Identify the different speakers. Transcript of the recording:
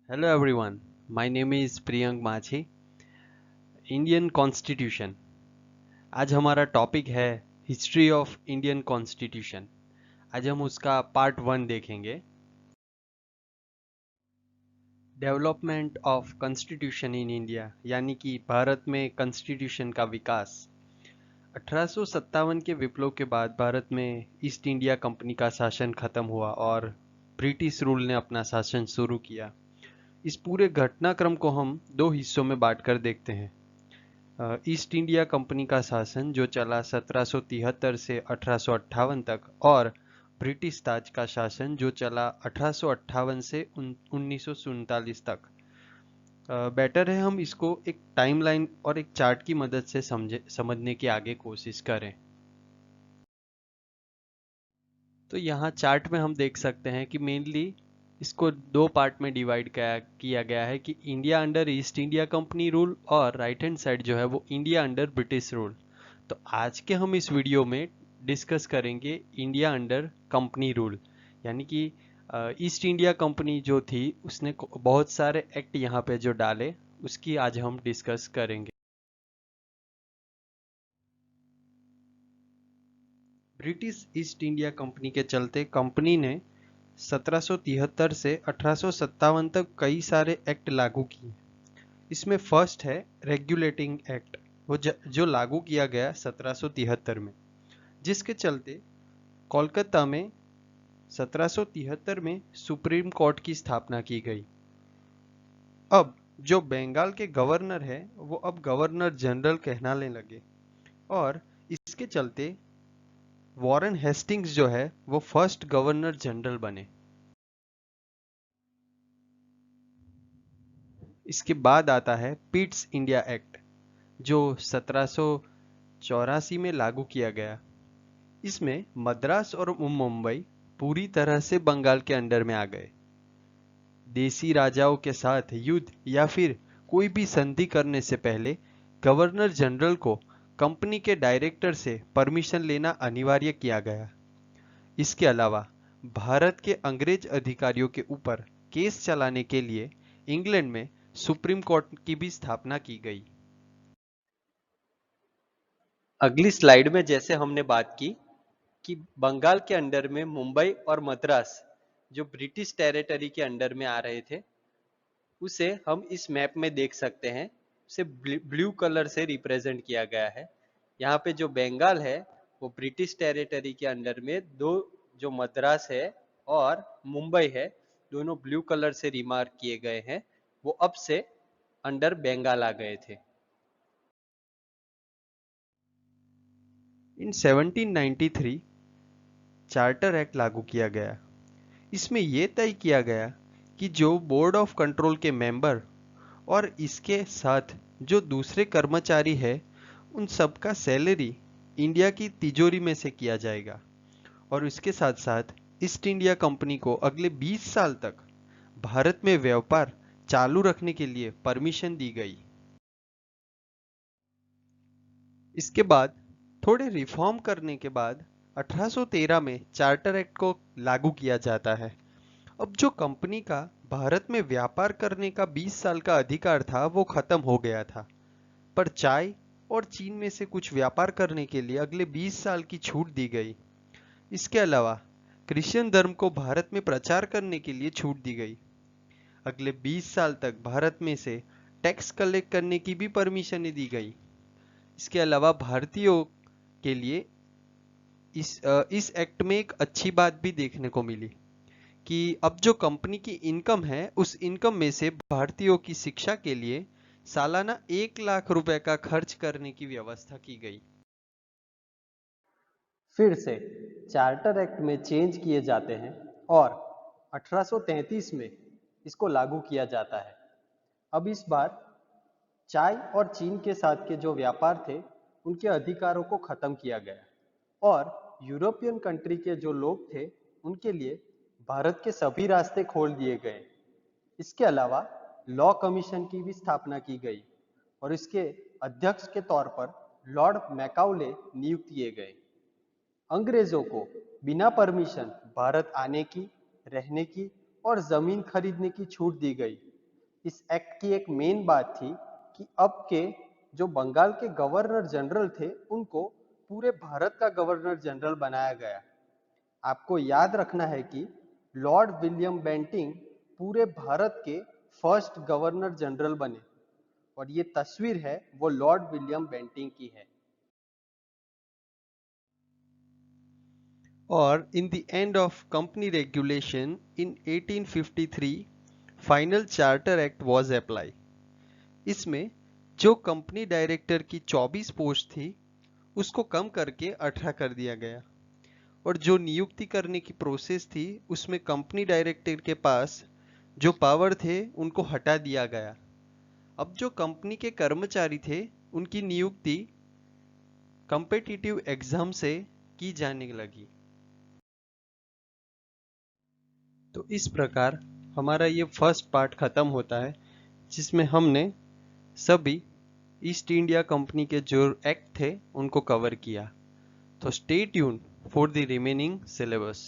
Speaker 1: Hello everyone, my name is Priyank माझी। Indian constitution. आज हमारा टॉपिक है हिस्ट्री ऑफ इंडियन कॉन्स्टिट्यूशन। आज हम उसका पार्ट 1 देखेंगे। Development of constitution in India, यानी कि भारत में कॉन्स्टिट्यूशन का विकास। 1857 के विप्लव के बाद भारत में ईस्ट इंडिया कंपनी का शासन खत्म हुआ और ब्रिटिश रूल ने अपना शासन शुरू किया। इस पूरे घटनाक्रम को हम दो हिस्सों में बांटकर देखते हैं। ईस्ट इंडिया कंपनी का शासन जो चला 1773 से 1858 तक, और ब्रिटिश ताज का शासन जो चला 1858 से 1947 तक। बेटर है हम इसको एक टाइमलाइन और एक चार्ट की मदद से समझने की आगे कोशिश करें। तो यहाँ चार्ट में हम देख सकते हैं कि मेनली इसको दो पार्ट में डिवाइड किया गया है कि India under east India company rule और राइट हैंड साइड जो है वो इंडिया अंडर ब्रिटिश रूल। तो आज के हम इस वीडियो में डिस्कस करेंगे इंडिया अंडर कंपनी रूल, यानी कि ईस्ट इंडिया कंपनी जो थी उसने बहुत सारे एक्ट यहाँ पे जो डाले उसकी आज हम डिस्कस करेंगे। ब्रिटिश ईस्ट इंडिया कंपनी के चलते कंपनी ने 1773 से 1857 तक कई सारे एक्ट लागू किए। इसमें फर्स्ट है रेगुलेटिंग एक्ट, जो लागू किया गया 1773 में, जिसके चलते कोलकाता में 1773 में सुप्रीम कोर्ट की स्थापना की गई। अब जो बंगाल के गवर्नर है वो अब गवर्नर जनरल कहलाने लगे, और इसके चलते वॉरेन हेस्टिंग्स जो है वो फर्स्ट गवर्नर जनरल बने। इसके बाद आता है पिट्स इंडिया एक्ट, जो 1784 में लागू किया गया। इसमें मद्रास और मुंबई पूरी तरह से बंगाल के अंडर में आ गए। देसी राजाओं के साथ युद्ध या फिर कोई भी संधि करने से पहले गवर्नर जनरल को कंपनी के डायरेक्टर से परमिशन लेना अनिवार्य किया गया। इसके अलावा भारत के अंग्रेज अधिकारियों के ऊपर केस चलाने के लिए इंग्लैंड में सुप्रीम कोर्ट की भी स्थापना की गई। अगली स्लाइड में जैसे हमने बात की कि बंगाल के अंडर में मुंबई और मद्रास जो ब्रिटिश टेरिटरी के अंडर में आ रहे थे, उसे हम इस मैप में देख सकते हैं। उसे ब्लू कलर से रिप्रेजेंट किया गया है। यहाँ पे जो बंगाल है वो ब्रिटिश टेरिटरी के अंडर में, दो जो मद्रास है और मुंबई है, दोनों ब्लू कलर से रिमार्क किए गए हैं। वो अब से अंडर बंगाल आ गए थे। इन 1793 चार्टर एक्ट लागू किया गया। इसमें यह तय किया गया कि जो बोर्ड ऑफ कंट्रोल के मेंबर और इसके साथ जो दूसरे कर्मचारी है उन सबका सैलरी इंडिया की तिजोरी में से किया जाएगा, और इसके साथ साथ ईस्ट इंडिया कंपनी को अगले 20 साल तक भारत में व्यापार चालू रखने के लिए परमिशन दी गई। इसके बाद थोड़े रिफॉर्म करने के बाद 1813 में चार्टर एक्ट को लागू किया जाता है। अब जो कंपनी का भारत में व्यापार करने का 20 साल का अधिकार था वो खत्म हो गया था, पर चाय और चीन में से कुछ व्यापार करने के लिए अगले 20 साल की छूट दी गई। इसके अलावा क्रिश्चियन धर्म को भारत में प्रचार करने के लिए छूट दी गई। अगले 20 साल तक भारत में से टैक्स कलेक्ट करने की भी परमिशन दी गई। इसके अलावा भारतीयों के लिए इस एक्ट में एक अच्छी बात भी देखने को मिली कि अब जो कंपनी की इनकम है उस इनकम में से भारतीयों की शिक्षा के लिए सालाना 1 लाख रुपए का खर्च करने की व्यवस्था की गई। फिर से चार्टर एक्ट में चेंज किए जाते हैं और 1833 में इसको लागू किया जाता है। अब इस बार चाय और चीन के साथ के जो व्यापार थे उनके अधिकारों को खत्म किया गया, और यूरोपियन कंट्री के जो लोग थे उनके लिए भारत के सभी रास्ते खोल दिए गए। इसके अलावा लॉ कमीशन की भी स्थापना की गई और इसके अध्यक्ष के तौर पर लॉर्ड मैकाउले नियुक्त किए गए। अंग्रेजों को बिना परमिशन भारत आने की, रहने की और जमीन खरीदने की छूट दी गई, इस एक्ट की एक मेन बात थी कि अब के जो बंगाल के गवर्नर जनरल थे उनको पूरे भारत का गवर्नर जनरल बनाया गया। आपको याद रखना है कि लॉर्ड विलियम बेंटिंग पूरे भारत के फर्स्ट गवर्नर जनरल बने और ये तस्वीर है वो लॉर्ड विलियम बेंटिंग की है। और in the end of company regulation in 1853 final charter act was apply. इसमें जो कंपनी डायरेक्टर की 24 पोस्ट थी उसको कम करके 18 कर दिया गया और जो नियुक्ति करने की प्रोसेस थी उसमें कंपनी डायरेक्टर के पास जो पावर थे उनको हटा दिया गया। अब जो कंपनी के कर्मचारी थे उनकी नियुक्ति कॉम्पिटिटिव एग्जाम से की जाने लगी। तो इस प्रकार हमारा ये फर्स्ट पार्ट खत्म होता है जिसमें हमने सभी ईस्ट इंडिया कंपनी के जो एक्ट थे उनको कवर किया। तो stay tune for the remaining syllabus.